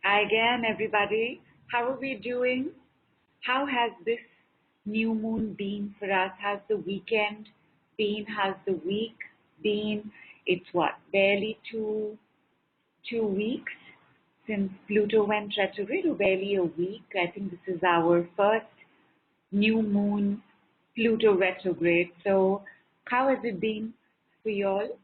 Hi again, everybody. How are we doing? How has this new moon been for us? How's the weekend been? How's the week been? It's what, barely two weeks since Pluto went retrograde, or barely a week. I think this is our first new moon Pluto retrograde. So, how has it been for y'all?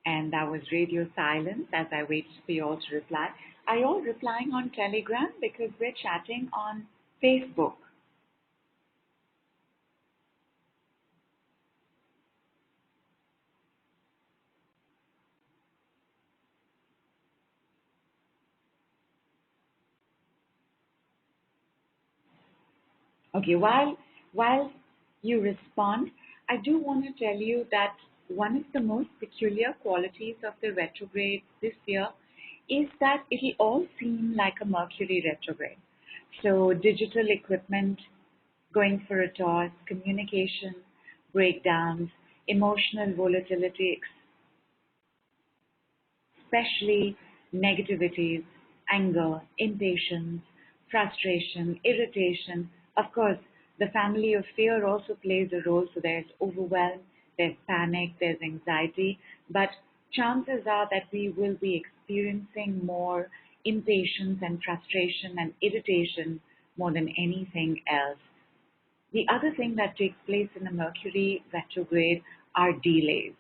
And that was radio silence as I waited for you all to reply. Are you all replying on Telegram? Because we're chatting on Facebook. Okay, while you respond, I do want to tell you that one of the most peculiar qualities of the retrograde this year is that it'll all seem like a Mercury retrograde. So digital equipment going for a toss, communication breakdowns, emotional volatility, especially negativities, anger, impatience, frustration, irritation. Of course, the family of fear also plays a role. So there's overwhelm, there's panic, there's anxiety. But chances are that we will be experiencing more impatience and frustration and irritation more than anything else. The other thing that takes place in a Mercury retrograde are delays.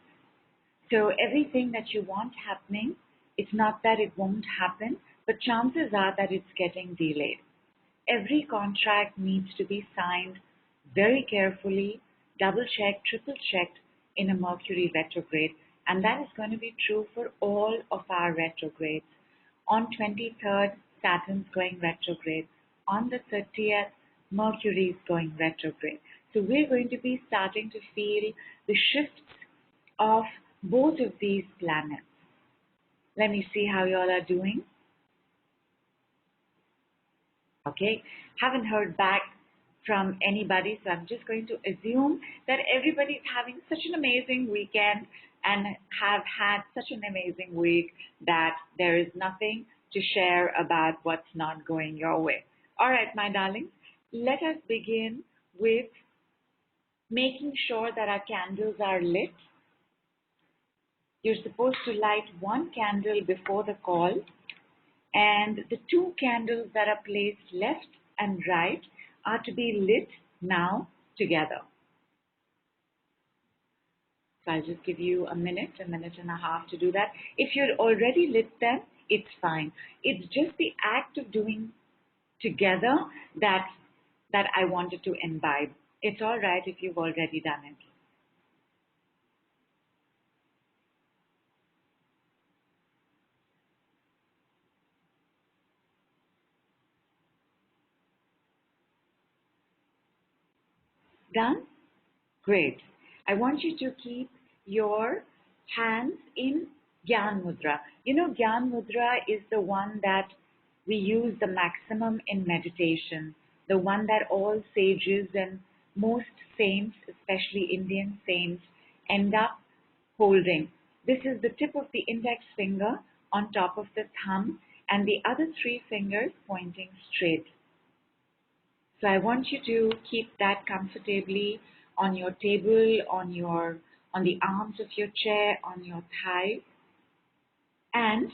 So everything that you want happening, it's not that it won't happen, but chances are that it's getting delayed. Every contract needs to be signed very carefully, double checked, triple checked in a Mercury retrograde, and that is going to be true for all of our retrogrades. On 23rd, Saturn's going retrograde. On the 30th, Mercury is going retrograde. So we're going to be starting to feel the shifts of both of these planets. Let me see how y'all are doing. Okay, haven't heard back from anybody, so I'm just going to assume that everybody's having such an amazing weekend and have had such an amazing week that there is nothing to share about what's not going your way. All right, my darlings, let us begin with making sure that our candles are lit. You're supposed to light one candle before the call, and the two candles that are placed left and right are to be lit now together. So I'll just give you a minute and a half to do that. If you'd already lit them, it's fine. It's just the act of doing together that I wanted to imbibe. It's all right if you've already done it. Done? Great. I want you to keep your hands in Gyan Mudra. You know, Gyan Mudra is the one that we use the maximum in meditation, the one that all sages and most saints, especially Indian saints, end up holding. This is the tip of the index finger on top of the thumb and the other three fingers pointing straight. So I want you to keep that comfortably on your table, on the arms of your chair, on your thighs. And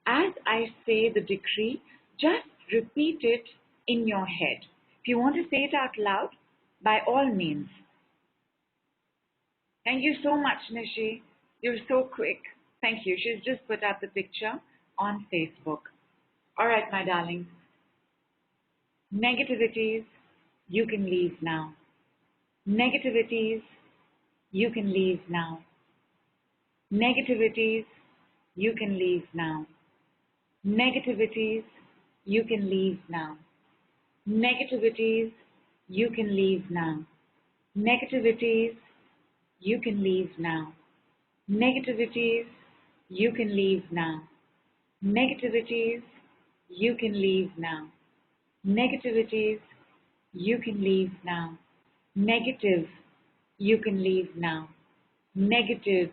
as I say the decree, just repeat it in your head. If you want to say it out loud, by all means. Thank you so much, Nishi. You're so quick. Thank you. She's just put up the picture on Facebook. All right, my darlings. Negativities, you can leave now. Negativities, You can leave now. Negativities, you can leave now. Negativities, you can leave now. Negativities, you can leave now. Negativities, you can leave now. Negativities, you can leave now. Negativities, you can leave now. Negativities, you can leave now. Negative, you can leave now. Negative,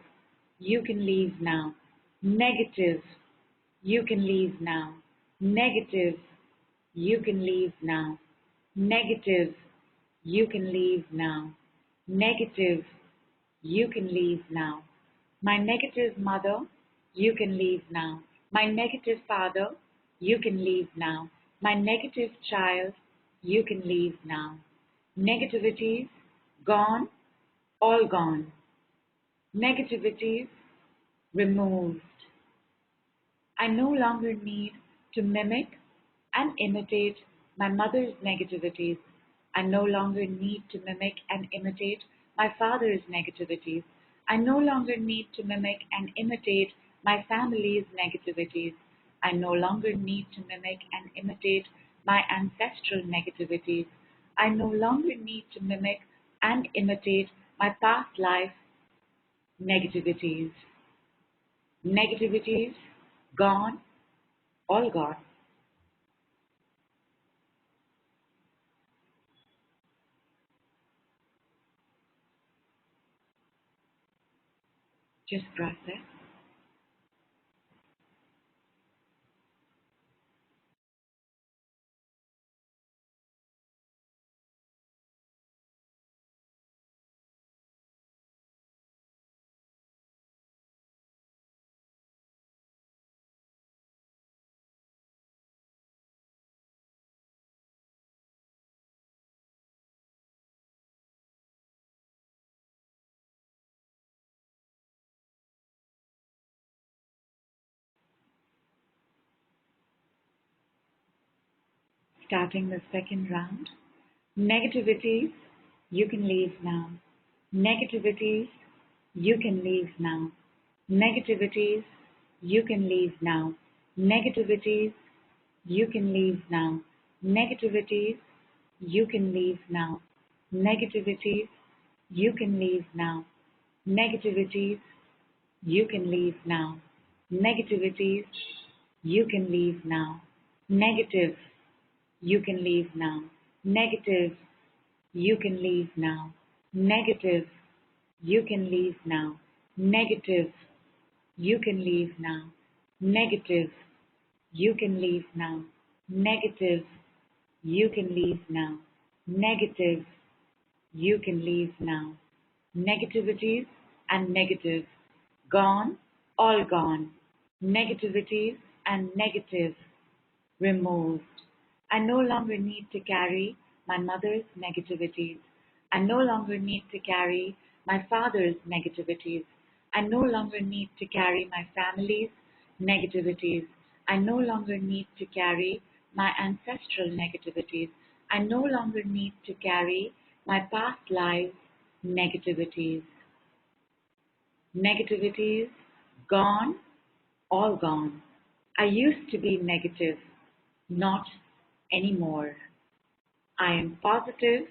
you can leave now. Negative, you can leave now. Negative, you can leave now. Negative, you can leave now. Negative, you can leave now. My negative mother, you can leave now. My negative father, you can leave now. My negative child, you can leave now. Negativities, gone, all gone. Negativities, removed. I no longer need to mimic and imitate my mother's negativities. I no longer need to mimic and imitate my father's negativities. I no longer need to mimic and imitate my family's negativities. I no longer need to mimic and imitate my ancestral negativities. I no longer need to mimic and imitate my past life negativities. Negativities, gone, all gone. Just process. Starting the second round. Negativities, you can leave now. Negativities, you can leave now. Negativities, you can leave now. Negativities, you can leave now. Negativities, you can leave now. Negativities, you can leave now. Negativities, you can leave now. Negativities, you can leave now. Negative, you can leave now. Negative, you can leave now. Negative, you can leave now. Negative, you can leave now. Negative, you can leave now. Negative, you can leave now. Negative, you can leave now. Negativities and negative, gone, all gone. Negativities and negative, removed. I no longer need to carry my mother's negativities. I no longer need to carry my father's negativities. I no longer need to carry my family's negativities. I no longer need to carry my ancestral negativities. I no longer need to carry my past lives' negativities. Negativities, gone, all gone. I used to be negative, not anymore. I am positive,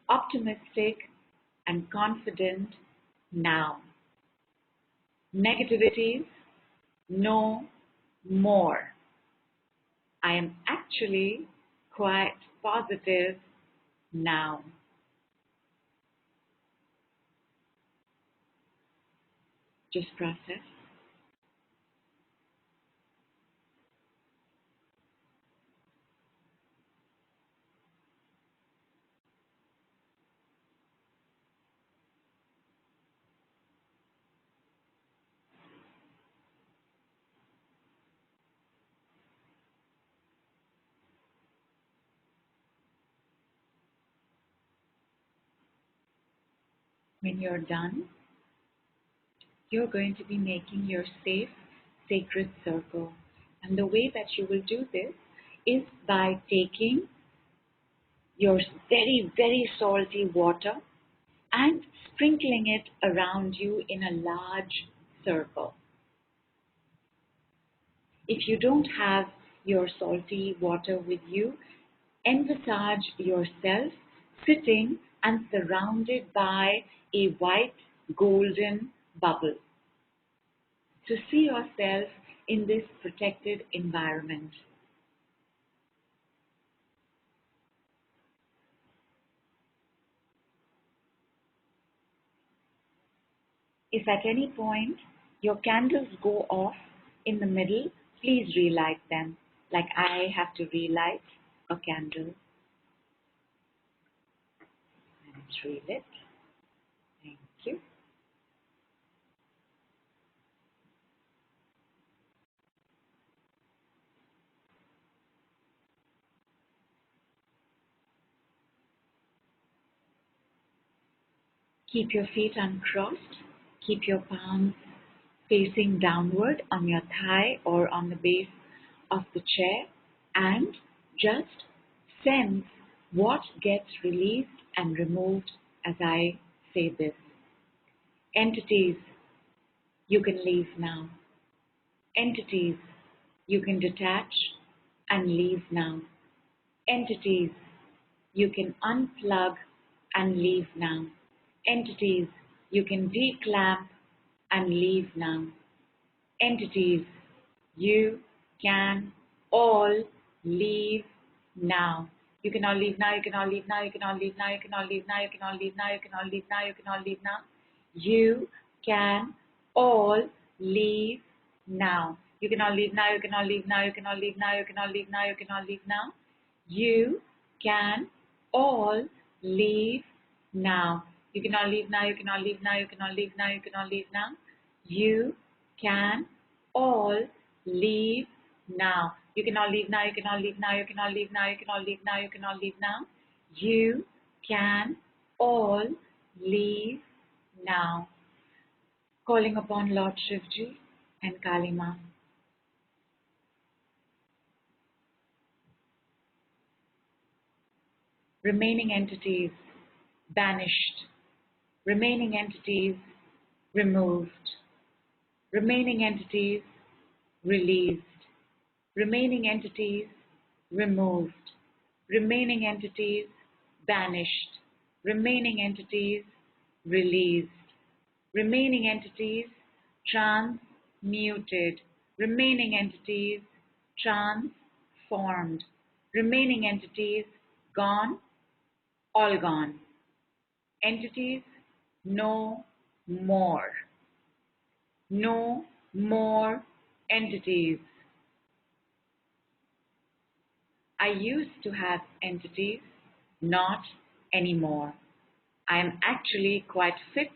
optimistic, and confident now. Negativities, no more. I am actually quite positive now. Just process. When you're done, you're going to be making your safe, sacred circle. And the way that you will do this is by taking your very, very salty water and sprinkling it around you in a large circle. If you don't have your salty water with you, envisage yourself sitting and surrounded by a white golden bubble. So see yourself in this protected environment. If at any point your candles go off in the middle, please relight them, like I have to relight a candle. And it's relit. Thank you. Keep your feet uncrossed. Keep your palms facing downward on your thigh or on the base of the chair, and just sense what gets released and removed as I say this. Entities, you can leave now. Entities, you can detach and leave now. Entities, you can unplug and leave now. Entities, you can declamp and leave now. Entities, you can all leave now. You can all leave now, you can all leave now, you can all leave now, you can all leave now, you can all leave now, you can all leave now, you can all leave now. You can all leave now. You can all leave now, you can all leave now, you can all leave now, you can all leave now, you can all leave now. You can all leave now. You can all leave now, you can all leave now, you can all leave now, you can all leave now. You can all leave now. You can all leave now, you can all leave now, you can all leave now, you can all leave now, you can all leave now. You can all leave now. Calling upon Lord Shivji and Kali Ma. Remaining entities banished. Remaining entities removed. Remaining entities released. Remaining entities removed. Remaining entities banished. Remaining entities released. Remaining entities transmuted. Remaining entities transformed. Remaining entities gone, all gone. Entities no more. No more entities. I used to have entities, not anymore. I am actually quite fit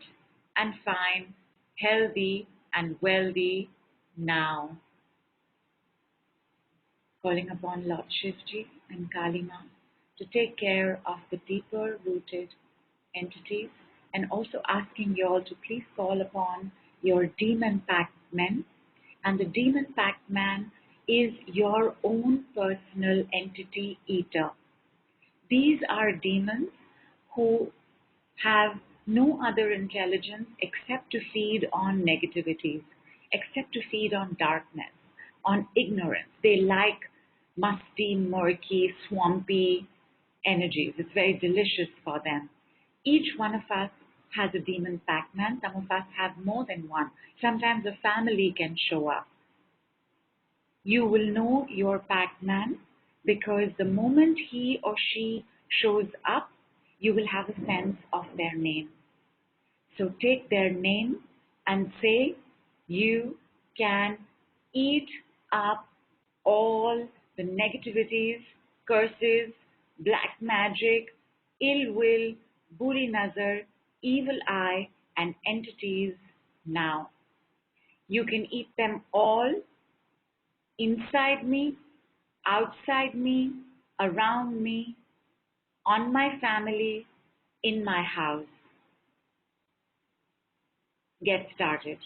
and fine, healthy and wealthy now. Calling upon Lord Shivji and Kali Ma to take care of the deeper rooted entities, and also asking you all to please call upon your demon pact men. And the demon pact man is your own personal entity eater. These are demons who have no other intelligence except to feed on negativities, except to feed on darkness, on ignorance. They like musty, murky, swampy energies. It's very delicious for them. Each one of us has a demon pac-man. Some of us have more than one. Sometimes a family can show up. You will know your pac-man because the moment he or she shows up, you will have a sense of their name. So take their name and say, you can eat up all the negativities, curses, black magic, ill will, buri nazar, evil eye, and entities now. You can eat them all inside me, outside me, around me, on my family, in my house. Get started.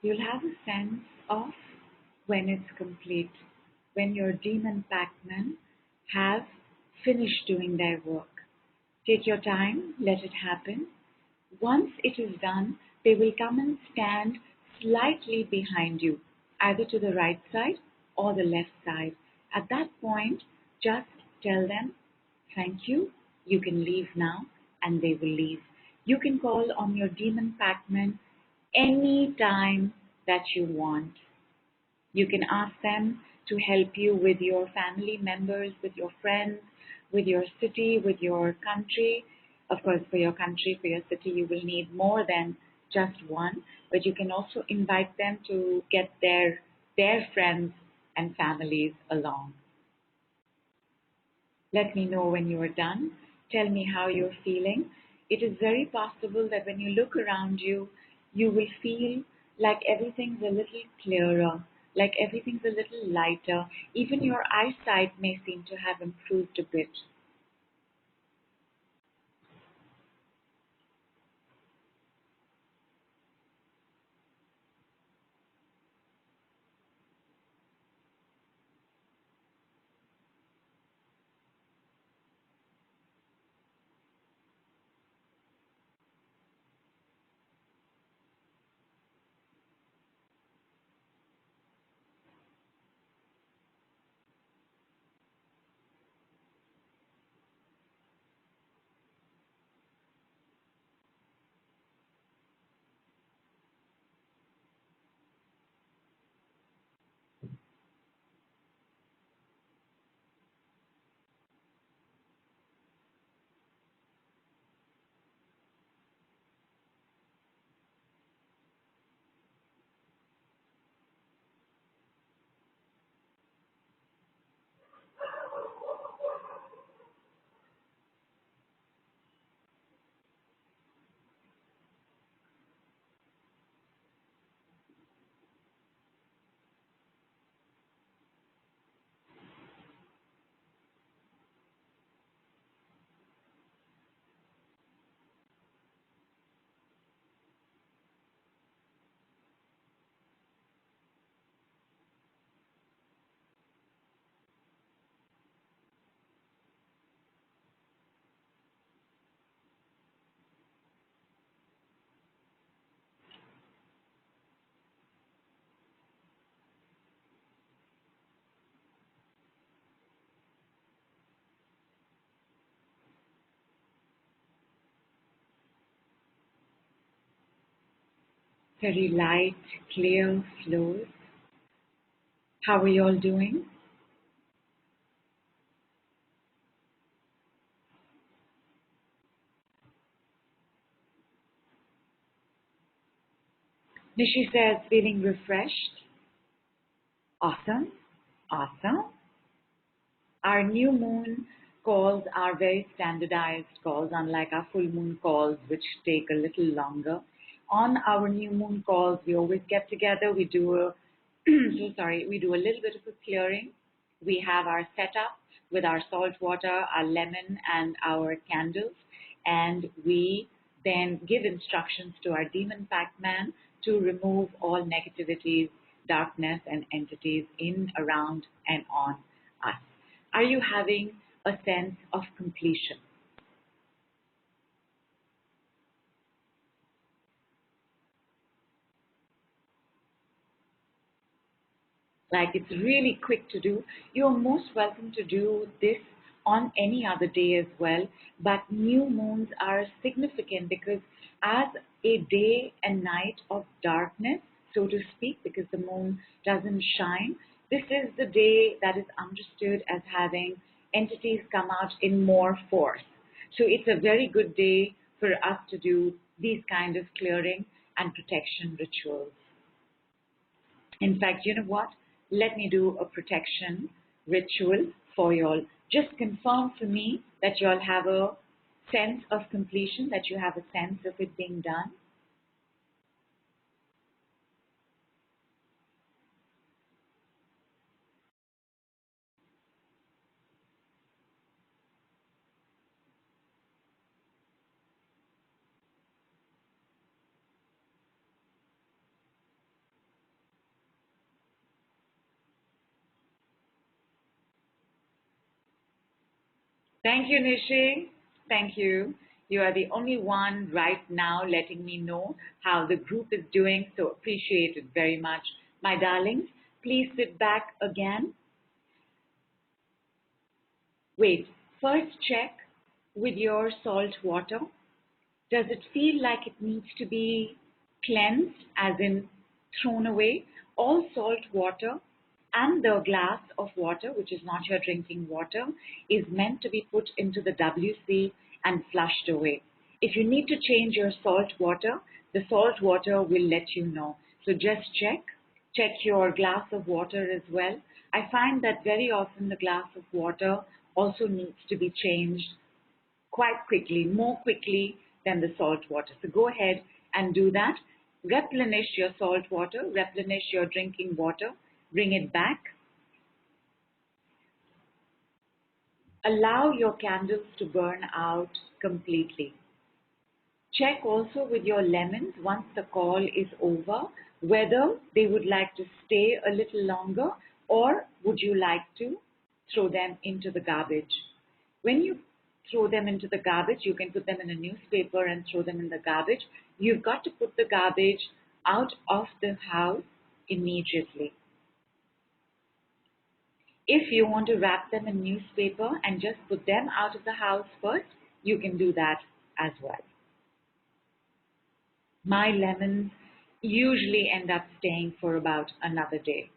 You'll have a sense of when it's complete, when your demon Pac-Men have finished doing their work. Take your time, let it happen. Once it is done, they will come and stand slightly behind you, either to the right side or the left side. At that point, just tell them, thank you, you can leave now, and they will leave. You can call on your demon Pac-Man any time that you want. You can ask them to help you with your family members, with your friends, with your city, with your country. Of course, for your country, for your city, you will need more than just one, but you can also invite them to get their friends and families along. Let me know when you are done. Tell me how you're feeling. It is very possible that when you look around you, you will feel like everything's a little clearer, like everything's a little lighter. Even your eyesight may seem to have improved a bit. Very light, clear flows. How are you all doing? Nishi says, feeling refreshed. Awesome. Awesome. Our new moon calls are very standardized calls, unlike our full moon calls, which take a little longer. On our new moon calls, we always get together. We do a so sorry, we do a little bit of a clearing. We have our setup with our salt water, our lemon, and our candles, and we then give instructions to our demon Pac-Man to remove all negativities, darkness, and entities in, around, and on us. Are you having a sense of completion? Like it's really quick to do. You're most welcome to do this on any other day as well. But new moons are significant because as a day and night of darkness, so to speak, because the moon doesn't shine, this is the day that is understood as having entities come out in more force. So it's a very good day for us to do these kind of clearing and protection rituals. In fact, you know what? Let me do a protection ritual for y'all. Just confirm for me that y'all have a sense of completion, that you have a sense of it being done. Thank you, Nishi. Thank you. You are the only one right now letting me know how the group is doing, so appreciate it very much. My darlings, please sit back again. Wait, first check with your salt water. Does it feel like it needs to be cleansed, as in thrown away? All salt water and the glass of water, which is not your drinking water, is meant to be put into the WC and flushed away. If you need to change your salt water, the salt water will let you know. So just check. Check your glass of water as well. I find that very often the glass of water also needs to be changed quite quickly, more quickly than the salt water. So go ahead and do that. Replenish your salt water, replenish your drinking water, bring it back. Allow your candles to burn out completely. Check also with your lemons once the call is over whether they would like to stay a little longer or would you like to throw them into the garbage. When you throw them into the garbage, you can put them in a newspaper and throw them in the garbage. You've got to put the garbage out of the house immediately. If you want to wrap them in newspaper and just put them out of the house first, you can do that as well. My lemons usually end up staying for about another day.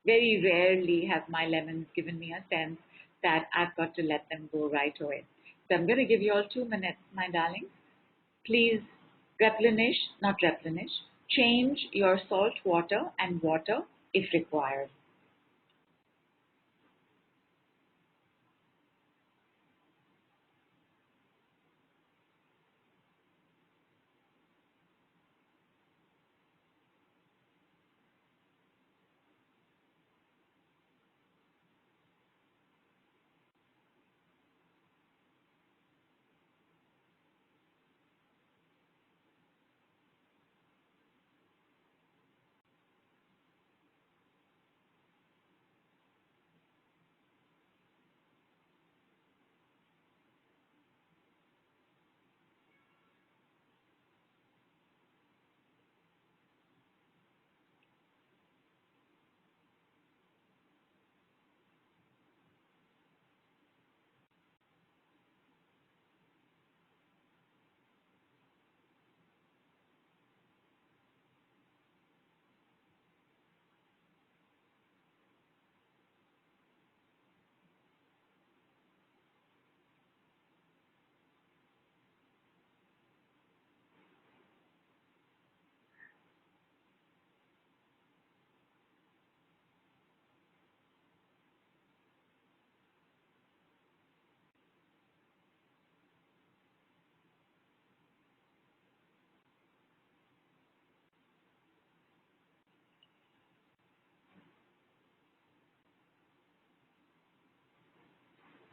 Very rarely have my lemons given me a sense that I've got to let them go right away. So I'm going to give you all 2 minutes, my darlings. Please change your salt water and water if required.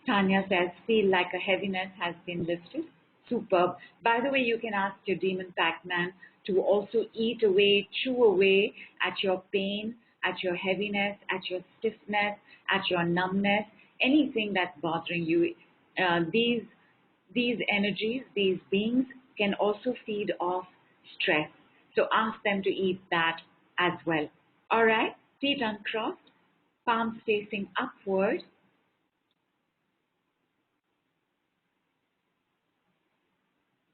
Tanya says, feel like a heaviness has been lifted. Superb. By the way, you can ask your demon Pac-Man to also eat away, chew away at your pain, at your heaviness, at your stiffness, at your numbness, anything that's bothering you. These energies, these beings can also feed off stress. So ask them to eat that as well. All right, feet uncrossed, palms facing upward.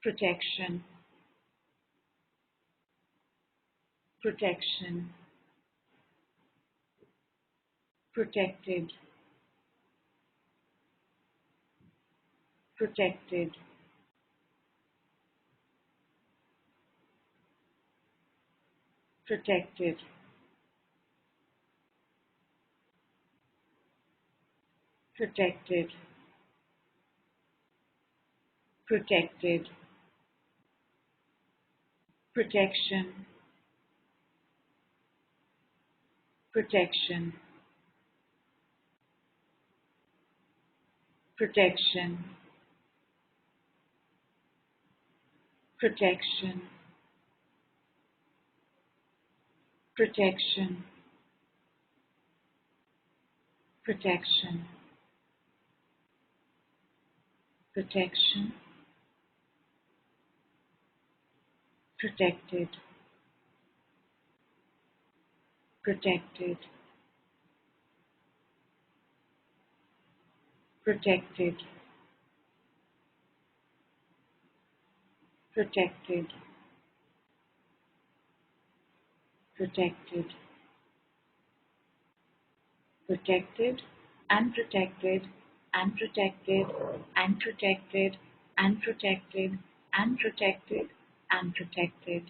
Protection, protection, protected, protected, protected, protected, protected, protection, protection, protection, protection, protection, protection, protection, protected, protected, protected, protected, protected, protected, and protected, and protected, and protected, and protected, and protected, and protected.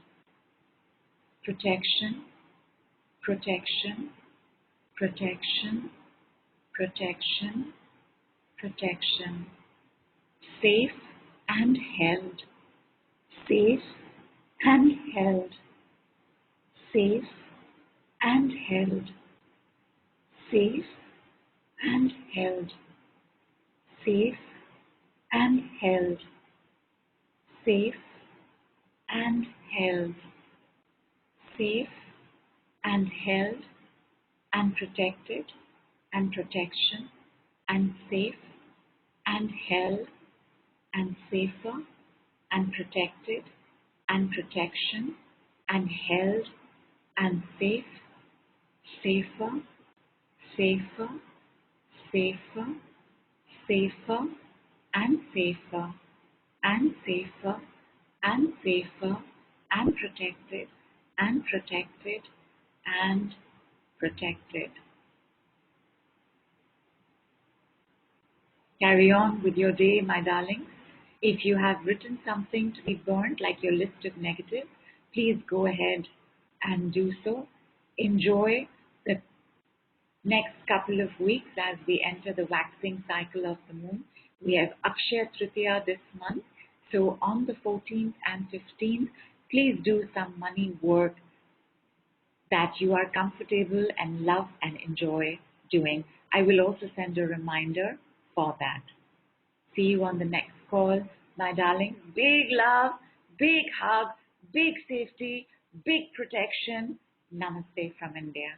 Protection, protection, protection, protection, protection. Safe and held, safe and held, safe and held, safe and held, safe and held, safe and held, safe and held, and protected, and protection, and safe and held, and safer, and protected, and protection, and held, and safe, safer, safer, safer, safer, and safer, and safer, and safer, and protected, and protected, and protected. Carry on with your day, my darling. If you have written something to be burnt, like your list of negatives, please go ahead and do so. Enjoy the next couple of weeks as we enter the waxing cycle of the moon. We have Akshaya Tritiya this month. So on the 14th and 15th, please do some money work that you are comfortable and love and enjoy doing. I will also send a reminder for that. See you on the next call, my darling. Big love, big hug, big safety, big protection. Namaste from India.